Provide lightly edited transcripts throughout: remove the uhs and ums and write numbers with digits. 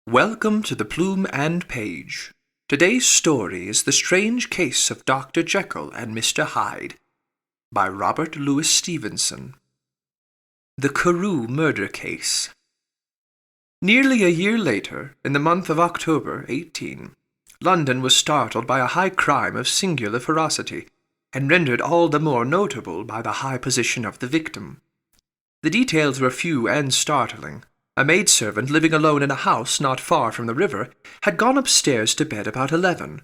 Welcome to the Plume and Page. Today's story is The Strange Case of Dr. Jekyll and Mr. Hyde by Robert Louis Stevenson. The Carew Murder Case. Nearly a year later, in the month of October 18, London was startled by a high crime of singular ferocity, and rendered all the more notable by the high position of the victim. The details were few and startling. A maidservant living alone in a house not far from the river had gone upstairs to bed about 11.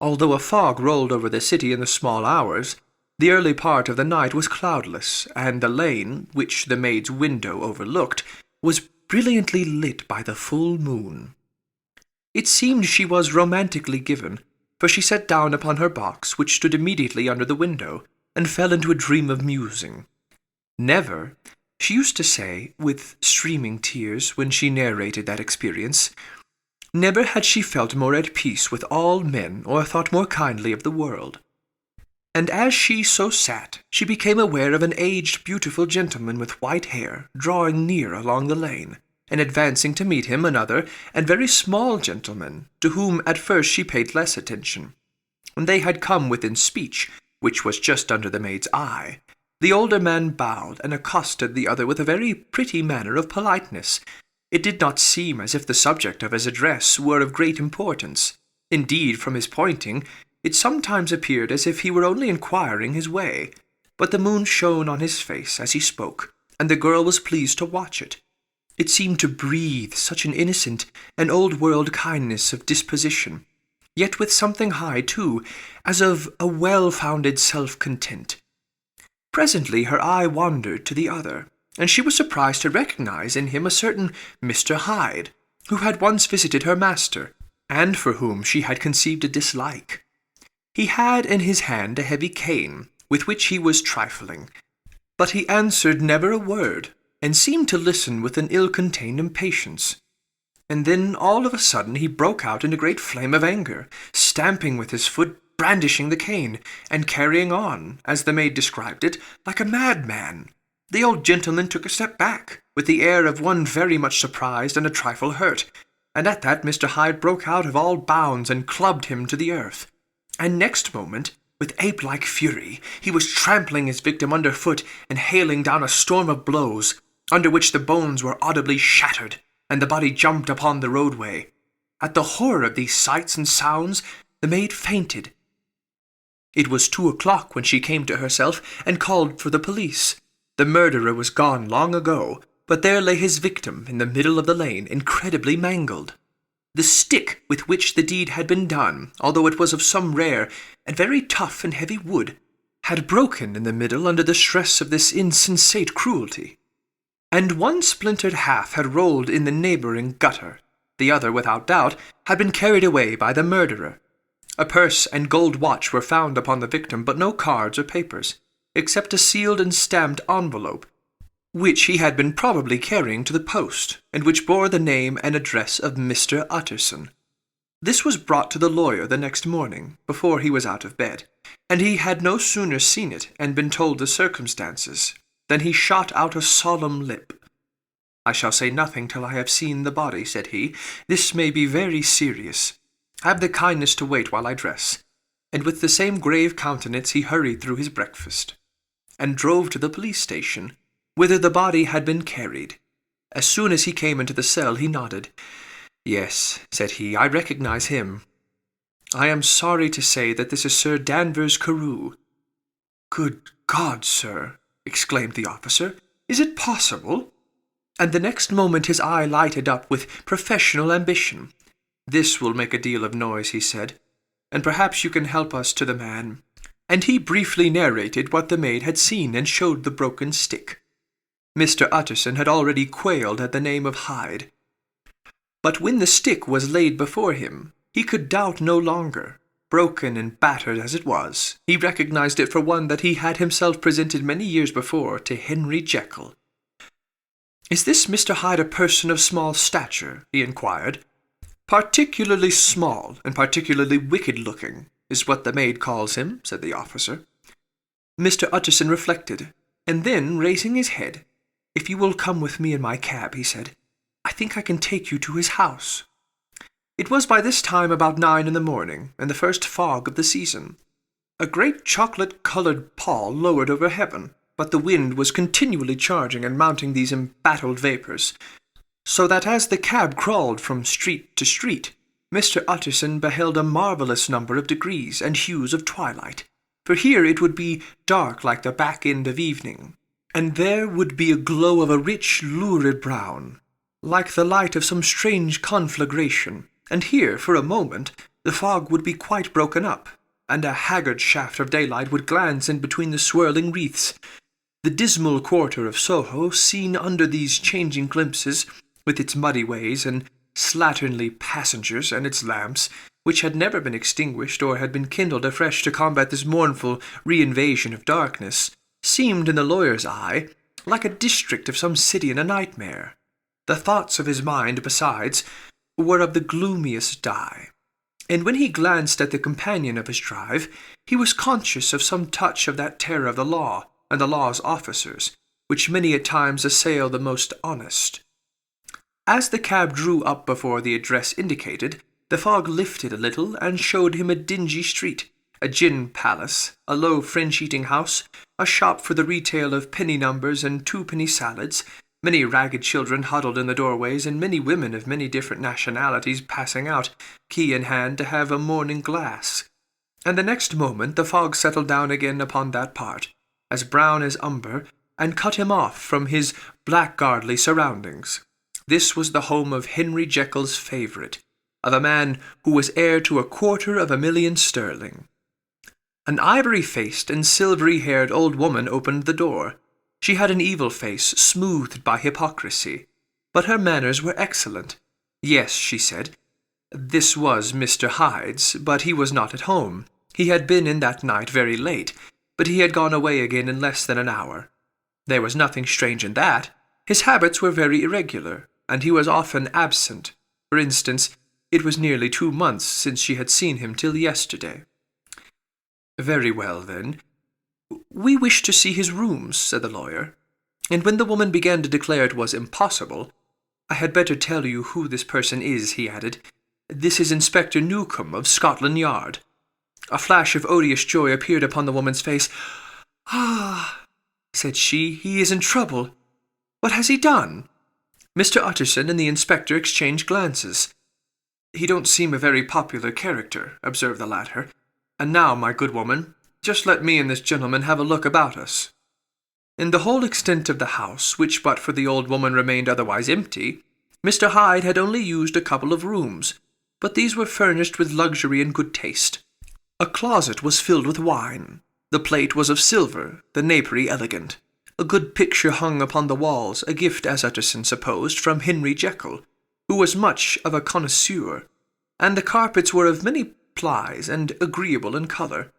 Although a fog rolled over the city in the small hours, the early part of the night was cloudless, and the lane, which the maid's window overlooked, was brilliantly lit by the full moon. It seemed she was romantically given, for she sat down upon her box, which stood immediately under the window, and fell into a dream of musing. Never, she used to say, with streaming tears, when she narrated that experience, never had she felt more at peace with all men or thought more kindly of the world. And as she so sat, she became aware of an aged, beautiful gentleman with white hair drawing near along the lane, and advancing to meet him another and very small gentleman, to whom at first she paid less attention. When they had come within speech, which was just under the maid's eye, the older man bowed and accosted the other with a very pretty manner of politeness. It did not seem as if the subject of his address were of great importance. Indeed, from his pointing, it sometimes appeared as if he were only inquiring his way. But the moon shone on his face as he spoke, and the girl was pleased to watch it. It seemed to breathe such an innocent and old-world kindness of disposition, yet with something high, too, as of a well-founded self-content. Presently her eye wandered to the other, and she was surprised to recognize in him a certain Mr. Hyde, who had once visited her master, and for whom she had conceived a dislike. He had in his hand a heavy cane, with which he was trifling, but he answered never a word, and seemed to listen with an ill-contained impatience. And then all of a sudden he broke out in a great flame of anger, stamping with his foot, brandishing the cane, and carrying on, as the maid described it, like a madman. The old gentleman took a step back, with the air of one very much surprised and a trifle hurt, and at that Mr. Hyde broke out of all bounds and clubbed him to the earth. And next moment, with ape-like fury, he was trampling his victim under foot and hailing down a storm of blows, under which the bones were audibly shattered, and the body jumped upon the roadway. At the horror of these sights and sounds, the maid fainted. It was 2 o'clock when she came to herself and called for the police. The murderer was gone long ago, but there lay his victim in the middle of the lane, incredibly mangled. The stick with which the deed had been done, although it was of some rare and very tough and heavy wood, had broken in the middle under the stress of this insensate cruelty, and one splintered half had rolled in the neighbouring gutter. The other, without doubt, had been carried away by the murderer. A purse and gold watch were found upon the victim, but no cards or papers, except a sealed and stamped envelope, which he had been probably carrying to the post, and which bore the name and address of Mr. Utterson. This was brought to the lawyer the next morning, before he was out of bed, and he had no sooner seen it and been told the circumstances, than he shot out a solemn lip. "I shall say nothing till I have seen the body," said he. "This may be very serious. Have the kindness to wait while I dress." And with the same grave countenance he hurried through his breakfast, and drove to the police station, whither the body had been carried. As soon as he came into the cell, he nodded. "Yes," said he, "I recognize him. I am sorry to say that this is Sir Danvers Carew." "Good God, sir!" exclaimed the officer. "Is it possible?" And the next moment his eye lighted up with professional ambition. "This will make a deal of noise," he said, "and perhaps you can help us to the man." And he briefly narrated what the maid had seen and showed the broken stick. Mr. Utterson had already quailed at the name of Hyde. But when the stick was laid before him, he could doubt no longer. Broken and battered as it was, he recognized it for one that he had himself presented many years before to Henry Jekyll. "Is this Mr. Hyde a person of small stature?" he inquired. "Particularly small and particularly wicked-looking is what the maid calls him," said the officer. Mr. Utterson reflected, and then, raising his head, "If you will come with me in my cab," he said, "I think I can take you to his house." It was by this time about 9 in the morning, and the first fog of the season. A great chocolate-coloured pall lowered over heaven, but the wind was continually charging and mounting these embattled vapours, so that as the cab crawled from street to street, Mr. Utterson beheld a marvellous number of degrees and hues of twilight, for here it would be dark like the back end of evening, and there would be a glow of a rich, lurid brown, like the light of some strange conflagration, and here, for a moment, the fog would be quite broken up, and a haggard shaft of daylight would glance in between the swirling wreaths. The dismal quarter of Soho, seen under these changing glimpses, with its muddy ways and slatternly passengers, and its lamps, which had never been extinguished or had been kindled afresh to combat this mournful re-invasion of darkness, seemed in the lawyer's eye like a district of some city in a nightmare. The thoughts of his mind, besides, were of the gloomiest dye, and when he glanced at the companion of his drive, he was conscious of some touch of that terror of the law and the law's officers, which many at times assail the most honest. As the cab drew up before the address indicated, the fog lifted a little and showed him a dingy street, a gin palace, a low French-eating house, a shop for the retail of penny numbers and two-penny salads, many ragged children huddled in the doorways, and many women of many different nationalities passing out, key in hand, to have a morning glass. And the next moment the fog settled down again upon that part, as brown as umber, and cut him off from his blackguardly surroundings. This was the home of Henry Jekyll's favourite, of a man who was heir to 250,000 sterling. An ivory-faced and silvery-haired old woman opened the door. She had an evil face, smoothed by hypocrisy, but her manners were excellent. Yes, she said, this was Mr. Hyde's, but he was not at home. He had been in that night very late, but he had gone away again in less than an hour. There was nothing strange in that. His habits were very irregular, and he was often absent. For instance, it was nearly 2 months since she had seen him till yesterday. Very well, then. We wish to see his rooms, said the lawyer, and when the woman began to declare it was impossible, I had better tell you who this person is, he added. This is Inspector Newcombe of Scotland Yard. A flash of odious joy appeared upon the woman's face. Ah, said she, he is in trouble. What has he done? Mr. Utterson and the inspector exchanged glances. He don't seem a very popular character, observed the latter. And now, my good woman, just let me and this gentleman have a look about us. In the whole extent of the house, which but for the old woman remained otherwise empty, Mr. Hyde had only used a couple of rooms, but these were furnished with luxury and good taste. A closet was filled with wine. The plate was of silver, the napery elegant. A good picture hung upon the walls, a gift, as Utterson supposed, from Henry Jekyll, who was much of a connoisseur, and the carpets were of many plies and agreeable in colour.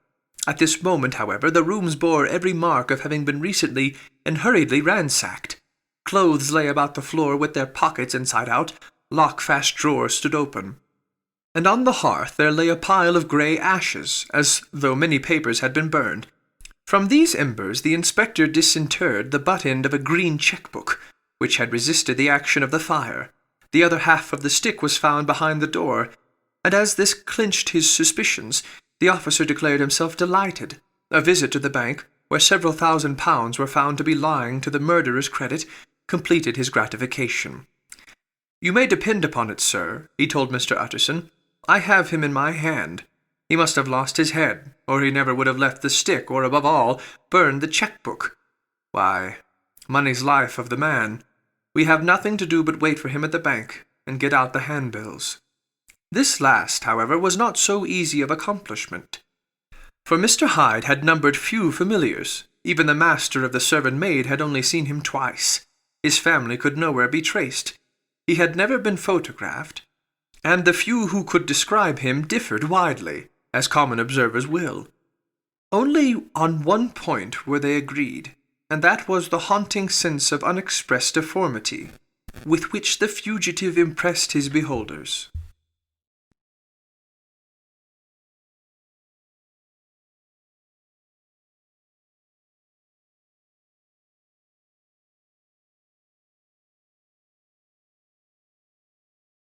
At this moment, however, the rooms bore every mark of having been recently and hurriedly ransacked. Clothes lay about the floor with their pockets inside out, lock-fast drawers stood open, and on the hearth there lay a pile of grey ashes, as though many papers had been burned. From these embers the inspector disinterred the butt-end of a green cheque-book, which had resisted the action of the fire. The other half of the stick was found behind the door, and as this clinched his suspicions, the officer declared himself delighted. A visit to the bank, where several £1,000s were found to be lying to the murderer's credit, completed his gratification. You may depend upon it, sir, he told Mr. Utterson, I have him in my hand. He must have lost his head, or he never would have left the stick, or, above all, burned the cheque-book. Why, money's life of the man. We have nothing to do but wait for him at the bank, and get out the handbills. This last, however, was not so easy of accomplishment, for Mr. Hyde had numbered few familiars. Even the master of the servant-maid had only seen him twice. His family could nowhere be traced. He had never been photographed, and the few who could describe him differed widely, as common observers will. Only on one point were they agreed, and that was the haunting sense of unexpressed deformity, with which the fugitive impressed his beholders.